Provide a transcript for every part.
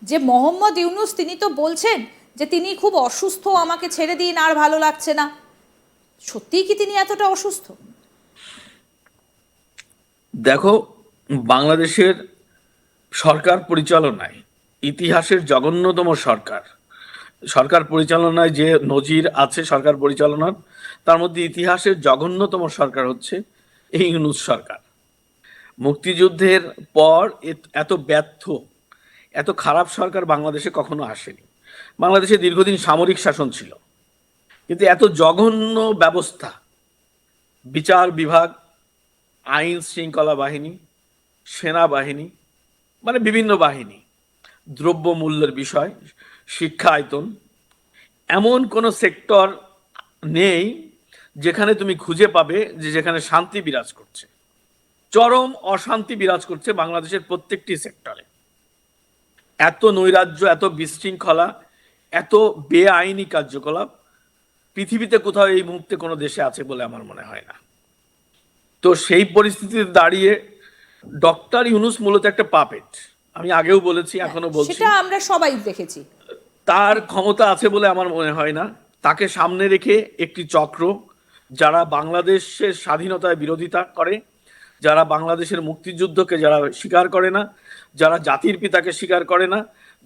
যে মোহাম্মদ ইউনূস তিনি তো বলছেন যে তিনি খুব অসুস্থ, আমাকে ছেড়ে দিন, আর ভালো লাগছে না। সত্যিই কি তিনি এতটা অসুস্থ? দেখো, বাংলাদেশের সরকার পরিচালনায় ইতিহাসের জঘন্যতম সরকার সরকার পরিচালনায় যে নজির আছে সরকার পরিচালনার, তার মধ্যে ইতিহাসের জঘন্যতম সরকার হচ্ছে এই ইউনূস সরকার। মুক্তিযুদ্ধের পর এত ব্যর্থ, এত খারাপ সরকার বাংলাদেশে কখনো আসেনি। বাংলাদেশে দীর্ঘদিন সামরিক শাসন ছিল, কিন্তু এত জঘন্য ব্যবস্থা, বিচার বিভাগ, আইন শৃঙ্খলা বাহিনী, সেনাবাহিনী, মানে বিভিন্ন বাহিনী, দ্রব্য মূল্যের বিষয়, শিক্ষা আয়তন, এমন কোনো সেক্টর নেই যেখানে তুমি খুঁজে পাবে যে যেখানে শান্তি বিরাজ করছে। চরম অশান্তি বিরাজ করছে বাংলাদেশের প্রত্যেকটি সেক্টরে। এত নৈরাজ্য, এত বিশৃঙ্খলা, এত বেআইনি কার্যকলাপ পৃথিবীতে কোথাও এই মুহূর্তে কোনো দেশে আছে বলে আমার মনে হয় না। তো সেই পরিস্থিতিতে দাঁড়িয়ে ডক্টর ইউনূস মূলত একটা পাপেট। আমি আগেও বলেছি, এখনো বলছি, সেটা আমরা সবাই দেখেছি। তার ক্ষমতা আছে বলে আমার মনে হয় না। তাকে সামনে রেখে একটি চক্র, যারা বাংলাদেশের স্বাধীনতায় বিরোধিতা করে, যারা বাংলাদেশের মুক্তিযুদ্ধকে যারা স্বীকার করে না, যারা জাতির পিতাকে স্বীকার করে না,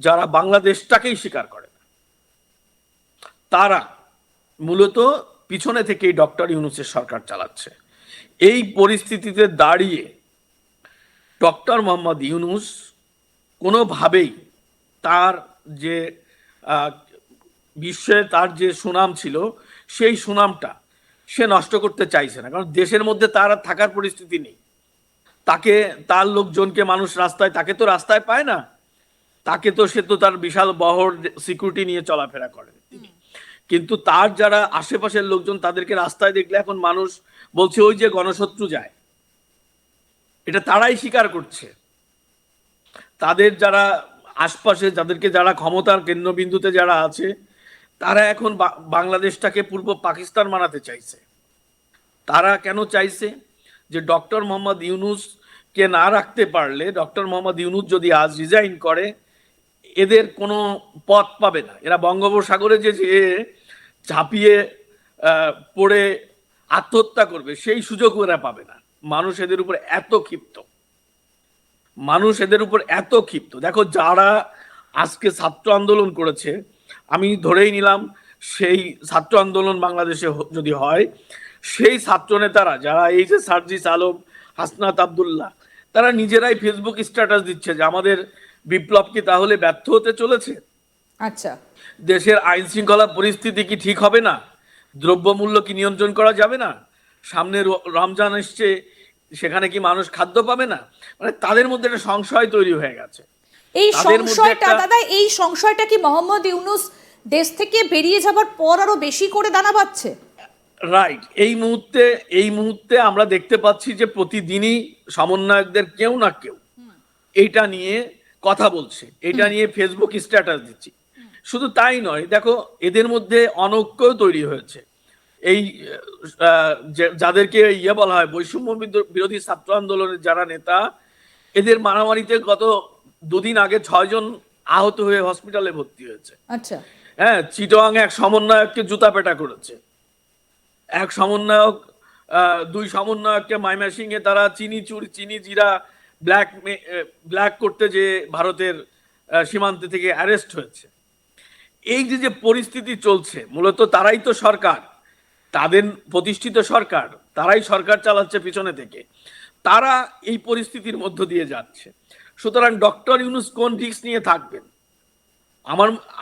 যারা বাংলাদেশটাকেই স্বীকার করে না, তারা মূলত পিছনে থেকেই ডক্টর ইউনূসের সরকার চালাচ্ছে। এই পরিস্থিতিতে দাঁড়িয়ে ডক্টর মোহাম্মদ ইউনূস কোনোভাবেই তার যে বিশ্বে তার যে সুনাম ছিল, সেই সুনামটা সে নষ্ট করতে চাইছে না। কারণ দেশের মধ্যে তার আর থাকার পরিস্থিতি নেই। তাকে, তার লোকজনকে মানুষ রাস্তায়, তাকে তো রাস্তায় পায় না, তাকে তো, সে তো তার বিশাল বহর সিকিউরিটি নিয়ে চলাফেরা করে তিনি। কিন্তু তার যারা আশেপাশের লোকজন, তাদেরকে রাস্তায় দেখলে এখন মানুষ বলছে ওই যে গণশত্রু যায়। এটা তারাই স্বীকার করছে। তাদের যারা আশপাশে, যাদেরকে যারা ক্ষমতার কেন্দ্রবিন্দুতে যারা আছে, তারা এখন বাংলাদেশটাকে পূর্ব পাকিস্তান বানাতে চাইছে। তারা কেন চাইছে? যে ডক্টর মোহাম্মদ ইউনূসকে না রাখতে পারলে, ডক্টর মোহাম্মদ ইউনূস যদি আজ রিজাইন করে, এদের কোনো পথ পাবে না। এরা বঙ্গোপসাগরে যে ঝাঁপিয়ে পড়ে আত্মহত্যা করবে, সেই সুযোগ এরা পাবে না। মানুষ এদের উপর এত ক্ষিপ্ত, মানুষ এদের উপর এত ক্ষিপ্ত। দেখো, যারা আজকে ছাত্র আন্দোলন করেছে, আমি ধরেই নিলাম সেই ছাত্র আন্দোলন বাংলাদেশে যদি হয়, সেই ছাত্র নেতারা যারা, এই যে সার্জিস আলম, হাসনাত আবদুল্লাহ, তারা নিজেরাই ফেসবুক স্ট্যাটাস দিচ্ছে যে আমাদের বিপ্লব কি তাহলে ব্যর্থ হতে চলেছে? আচ্ছা, দেশের আইন শৃঙ্খলা পরিস্থিতি কি ঠিক হবে না? দ্রব্যমূল্য কি নিয়ন্ত্রণ করা যাবে না? সামনে রমজান এসছে, সেখানে কি মানুষ খাদ্য পাবে না? মানে তাদের মধ্যে একটা সংশয় তৈরি হয়ে গেছে। এই তাদের মধ্যে সংশয়টা একটা, দাদা, এই সংশয়টা কি মোহাম্মদ ইউনূস দেশ থেকে বেরিয়ে যাবার পর আরো বেশি করে দানা বাঁধছে? রাইট, এই মুহূর্তে আমরা দেখতে পাচ্ছি যে প্রতিদিনই সমন্বয়কদের কেউ না কেউ এইটা নিয়ে কথা বলছে, এটা নিয়ে ফেসবুক স্ট্যাটাস দিচ্ছে। শুধু তাই নয়, দেখো, এদের মধ্যে অনৈক্য তৈরি হয়েছে। এই যাদেরকে বলা হয় বৈষম্য বিরোধী ছাত্র আন্দোলনের যারা নেতা, এদের মারামারিতে গত দুদিন আগে 6 জন আহত হয়ে হসপিটালে ভর্তি হয়েছে। আচ্ছা, হ্যাঁ, চিটগাং এক সমন্বয়ককে জুতা পেটা করেছে। এক সমন্বয়ক, 2 সমন্বয়ককে ময়মনসিংহে তারা চিনি জিরা ব্ল্যাক করতে যে ভারতের সীমান্ত থেকে অ্যারেস্ট হয়েছে। এই যে পরিস্থিতি চলছে, মূলত তারাই তো সরকার, তাদের প্রতিষ্ঠিত সরকার, তারাই সরকার চালাচ্ছে পিছনে থেকে। তারা এই পরিস্থিতির মধ্য দিয়ে যাচ্ছে। সুতরাং ডক্টর ইউনূস কোন রিস্ক নিয়ে থাকবেন?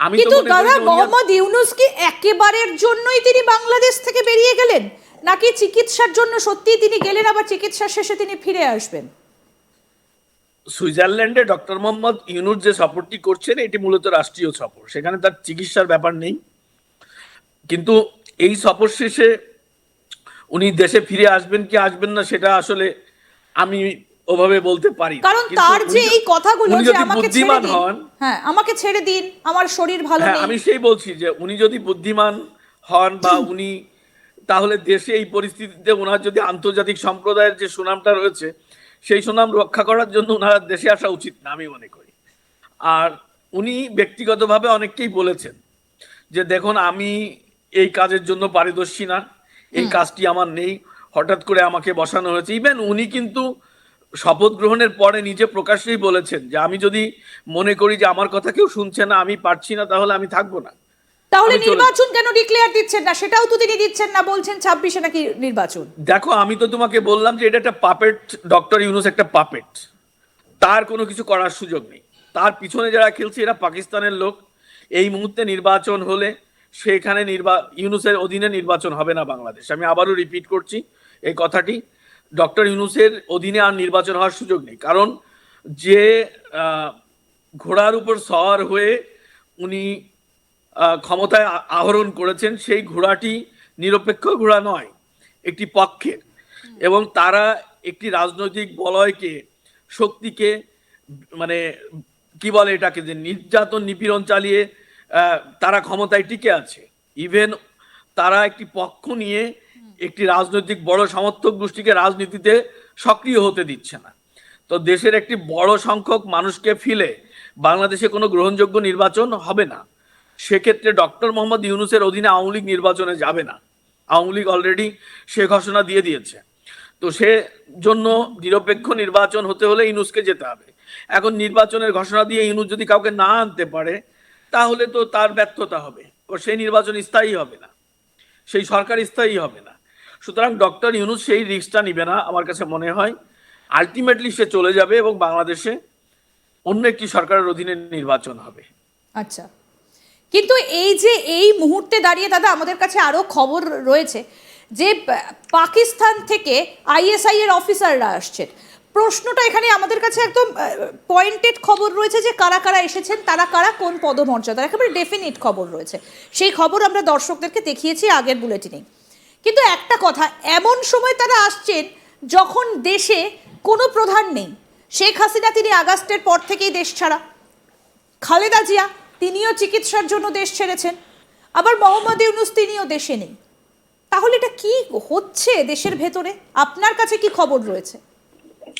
আমি তো কিন্তু মনে করি দাদা, যে মোহাম্মদ ইউনূস কি একেবারের জন্যই তিনি বাংলাদেশ থেকে বেরিয়ে গেলেন, নাকি চিকিৎসার জন্য সত্যিই তিনি গেলেন, আবার চিকিৎসা শেষে তিনি ফিরে আসবেন? সুইজারল্যান্ডে ডক্টর মোহাম্মদ ইউনূস যে সফরটি করছেন, এটি মূলত রাষ্ট্রীয় সফর, সেখানে তার চিকিৎসার ব্যাপার নেই। কিন্তু এই সফর শেষে উনি দেশে ফিরে আসবেন কি আসবেন না, সেটা আসলে আমি ওভাবে বলতে পারি। কারণ তার যে এই কথাগুলো, উনি যে যদি আমাকে ছেড়ে বুদ্ধিমান দিন, হন, হ্যাঁ আমাকে ছেড়ে দিন, আমার শরীর ভালো হ্যাঁ, নেই। আমি সেই বলছি যে উনি যদি বুদ্ধিমান হন বা উনি, তাহলে দেশে এই পরিস্থিতিতে ওনার যদি আন্তর্জাতিক সম্প্রদায়ের যে সুনামটা রয়েছে, সেই সুনাম রক্ষা করার জন্য ওনার দেশে আসা উচিত না, আমি মনে করি। আর উনি ব্যক্তিগতভাবে অনেককেই বলেছেন যে দেখুন, আমি এই কাজের জন্য পারদর্শী না, এই কাজটি আমার নেই, হঠাৎ করে আমাকে বসানো হয়েছে। ইভেন উনি কিন্তু শপথ গ্রহণের পরে নিজে প্রকাশ্যেই বলেছেন যে আমি যদি মনে করি যে আমার কথা কেউ শুনছে না, আমি পারছি না, তাহলে আমি থাকবো না। তাহলে আমি চলে- নির্বাচন কেন ডিক্লেয়ার দিচ্ছেন না? সেটাও তো তিনি দিচ্ছেন না, বলছেন 26-এ নাকি নির্বাচন। দেখো, আমি তো তোমাকে বললাম যে এটা একটা পাপেট, ডক্টর ইউনূস একটা পাপেট, তার কোনো কিছু করার সুযোগ নেই। তার পিছনে যারা খেলছে এরা পাকিস্তানের লোক। এই মুহূর্তে নির্বাচন হলে সেখানে ইউনূসের অধীনে নির্বাচন হবে না বাংলাদেশ। আমি আবারও রিপিট করছি এই কথাটি, ডক্টর ইউনূসের অধীনে আর নির্বাচন হওয়ার সুযোগ নেই। কারণ যে ঘোড়ার উপর সওয়ার হয়ে উনি ক্ষমতায় আহরণ করেছেন, সেই ঘোড়াটি নিরপেক্ষ ঘোড়া নয়, একটি পক্ষের। এবং তারা একটি রাজনৈতিক বলয়কে, শক্তিকে, মানে কি বলে এটাকে, যে নির্যাতন নিপীড়ন চালিয়ে তারা ক্ষমতায় টিকে আছে। ইভেন তারা একটি পক্ষ নিয়ে একটি রাজনৈতিক বড় সমর্থক গোষ্ঠীকে রাজনীতিতে সক্রিয় হতে দিচ্ছে না। তো দেশের একটি বড় সংখ্যক মানুষকে ফেলে বাংলাদেশে কোনো গ্রহণযোগ্য নির্বাচন হবে না। সেক্ষেত্রে ডক্টর মোহাম্মদ ইউনূসের অধীনে আওয়ামী লীগ নির্বাচনে যাবে না। আওয়ামী লীগ অলরেডি সে ঘোষণা দিয়ে দিয়েছে। তো সে জন্য নিরপেক্ষ নির্বাচন হতে হলে ইউনূসকে যেতে হবে। এখন নির্বাচনের ঘোষণা দিয়ে ইউনূস যদি কাউকে না আনতে পারে, তাহলে তো তার ব্যর্থতা হবে, ও সেই নির্বাচন স্থায়ী হবে না, সেই সরকার স্থায়ী হবে না। সুতরাং ডক্টর ইউনূস সেই রিস্কটা নিবে না আমার কাছে মনে হয়। আলটিমেটলি সে চলে যাবে এবং বাংলাদেশে অন্য একটি সরকারের অধীনে নির্বাচন হবে। আচ্ছা, কিন্তু এই যে এই মুহূর্তে দাঁড়িয়ে দাদা আমাদের কাছে আরো খবর রয়েছে যে পাকিস্তান থেকে আইএসআই এর অফিসাররা আসছেন। প্রশ্নটা এখানে আমাদের কাছে একদম পয়েন্টেড খবর রয়েছে যে কারা কারা এসেছেন, তারা কারা, কোন পদমর্যাদার, একেবারে ডেফিনিট খবর রয়েছে। সেই খবর আমরা দর্শকদেরকে দেখিয়েছি আগের বুলেটিনে। কিন্তু একটা কথা, এমন সময় তারা আসছেন যখন দেশে কোনো প্রধান নেই। শেখ হাসিনা তিনি আগস্টের পর থেকেই দেশ ছাড়া, খালেদা জিয়া তিনিও চিকিৎসার জন্য দেশ ছেড়েছেন, আবার মোহাম্মদ ইউনূস তিনিও দেশে নেই। তাহলে এটা কি হচ্ছে দেশের ভেতরে? আপনার কাছে কি খবর রয়েছে?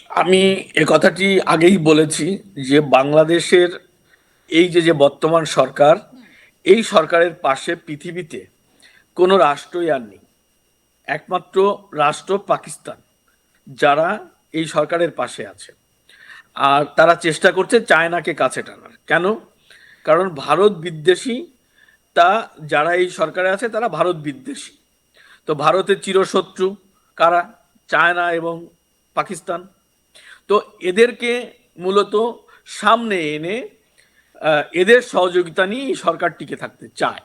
আমি এ কথাটি আগেই বলেছি যে বাংলাদেশের এই যে বর্তমান সরকার, এই সরকারের পাশে পৃথিবীতে কোনো রাষ্ট্রই আর নেই। একমাত্র রাষ্ট্র পাকিস্তান, যারা এই সরকারের পাশে আছে। আর তারা চেষ্টা করছে চায়নাকে কাছে টানার। কেন? কারণ ভারত বিদ্বেষী, তা যারা এই সরকারে আছে তারা ভারত বিদ্বেষী। তো ভারতের চিরশত্রু কারা? চায়না এবং পাকিস্তান। তো এদেরকে মূলত সামনে এনে এদের সহযোগিতা নিয়ে এই সরকার টিকে থাকতে চায়।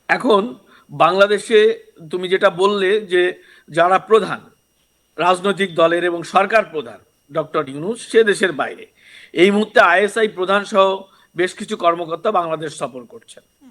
এখন বাংলাদেশে তুমি যেটা বললে যে যারা প্রধান রাজনৈতিক দলের এবং সরকার প্রধান ডক্টর ইউনূস, সে দেশের বাইরে। এই মুহূর্তে আইএসআই প্রধান সহ বেশ কিছু কর্মকর্তা বাংলাদেশ সফর করছেন।